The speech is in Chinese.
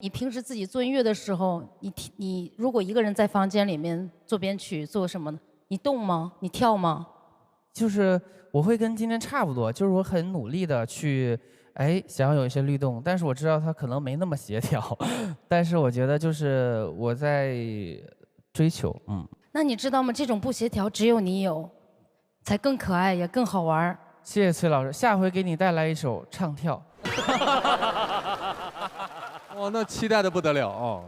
你平时自己做音乐的时候，你如果一个人在房间里面做编曲做什么呢？你动吗？你跳吗？就是我会跟今天差不多，就是我很努力的去，哎，想要有一些律动，但是我知道它可能没那么协调，但是我觉得就是我在追求，嗯。那你知道吗？这种不协调只有你有，才更可爱也更好玩儿。谢谢崔老师，下回给你带来一首唱跳。哇，那期待的不得了哦。